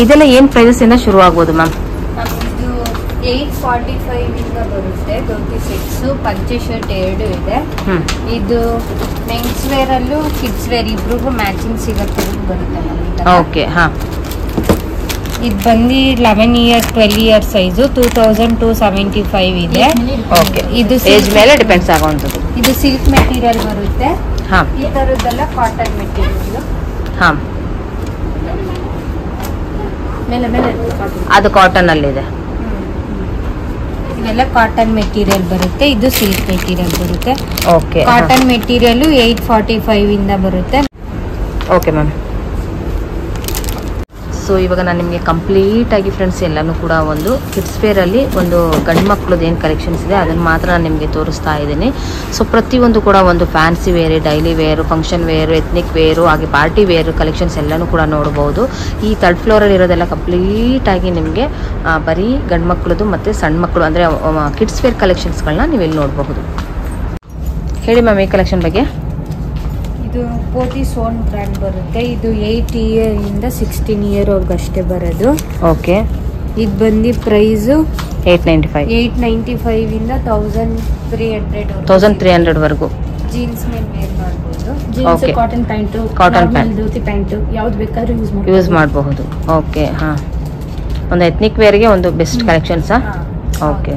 ಇದೆಲ್ಲ ಏನ್ ಪ್ರೈಸಸ್ ಇಂದ ಶುರು ಆಗ್ಬೋದು ಮ್ಯಾಮ್? ಇದು 845 ಇಂದ ಬರುತ್ತೆ. ಧೋತಿ ಸೆಟ್ಸ್ ಪಂಚೆ ಶರ್ಟ್ 2 ಇದೆ. ಇದು ಮೆನ್ಸ್ ವೇರ್ ಅಲ್ಲೂ ಕಿಡ್ಸ್ ವೇರ್ ಇಬ್ರಿಗೂ ಮ್ಯಾಚಿಂಗ್ ಸಿಗುತ್ತೆ ಬರುತ್ತೆ. ಇದು ಬಂದು 11 ಇಯರ್ 12 ಇಯರ್ ಸೈಜು 2275 ಇದೆ. ಇದು ಏಜ್ ಮೇಲೆ ಡಿಪೆಂಡ್ಸ್ ಆಗುವಂಥದ್ದು. ಇದು ಸಿಲ್ಕ್ ಮೆಟೀರಿಯಲ್ ಬರುತ್ತೆ. ಈ ತರದ್ದೆಲ್ಲ ಕಾಟನ್ ಮೆಟೀರಿಯಲ್. ಅದು ಕಾಟನ್ ಅಲ್ಲಿ ಇದೆ. ಇದೆಲ್ಲ ಕಾಟನ್ ಮೆಟೀರಿಯಲ್ ಬರುತ್ತೆ. ಇದು ಸಿಲ್ಕ್ ಮೆಟೀರಿಯಲ್ ಬರುತ್ತೆ. ಕಾಟನ್ ಮೆಟೀರಿಯಲ್ 845 ಇಂದ ಬರುತ್ತೆ. ಮ್ಯಾಮ್. ಸೊ ಇವಾಗ ನಾನು ನಿಮಗೆ ಕಂಪ್ಲೀಟ್ ಆಗಿ ಫ್ರೆಂಡ್ಸ್ ಎಲ್ಲನೂ ಕೂಡ ಒಂದು ಕಿಡ್ಸ್ ವೇರ್ ಅಲ್ಲಿ ಒಂದು ಗಂಡು ಮಕ್ಕಳದ್ದು ಏನು ಕಲೆಕ್ಷನ್ಸ್ ಇದೆ ಅದನ್ನು ಮಾತ್ರ ನಾನು ನಿಮಗೆ ತೋರಿಸ್ತಾ ಇದ್ದೀನಿ. ಸೊ ಪ್ರತಿಯೊಂದು ಕೂಡ ಒಂದು fancy wear, daily wear, function wear, ethnic wear, ಹಾಗೆ ಪಾರ್ಟಿ ವೇರು ಕಲೆಕ್ಷನ್ಸ್ ಎಲ್ಲನೂ ಕೂಡ ನೋಡಬಹುದು. ಈ 3rd ಫ್ಲೋರಲ್ಲಿ ಇರೋದೆಲ್ಲ ಕಂಪ್ಲೀಟ್ ಆಗಿ ನಿಮಗೆ ಬರೀ ಗಂಡು ಮಕ್ಕಳದು ಮತ್ತು ಸಣ್ಣ ಮಕ್ಕಳು ಅಂದರೆ ಕಿಡ್ಸ್ ವೇರ್ ಕಲೆಕ್ಷನ್ಸ್ಗಳನ್ನ ನೀವು ಇಲ್ಲಿ ನೋಡಬಹುದು. ಹೇಳಿ ಮ್ಯಾಮ್ ಈ ಕಲೆಕ್ಷನ್ ಬಗ್ಗೆ. ಇದು ಪೋತಿ ಸೋನ್ ಬ್ರ್ಯಾಂಡ್ ಬರುತ್ತೆ. ಇದು 8 ಇಯರ್ ಇಂದ 16 ಇಯರ್ ವರ್ಗು ಅಷ್ಟೇ ಬರೋದು. ಇದು ಬಂದು ಪ್ರೈಸು 895 ಇಂದ 1300 ವರೆಗೂ. ಜೀನ್ಸ್ ಮೇಲೆ ವೇರ್ ಮಾಡ್ಬೋದು. Jeans Okay. Cotton pant Cotton pant. Dhoti pant ಯಾವ್ದು ಬೇಕಾದ್ರೂ ಯೂಸ್ ಮಾಡಬಹುದು. ಓಕೆ, ಹಾ, ಒಂದು ಎತ್ನಿಕ್ ವೇರ್ಗೆ ಒಂದು ಬೆಸ್ಟ್ ಕಲೆಕ್ಷನ್ಸಾ? ಓಕೆ.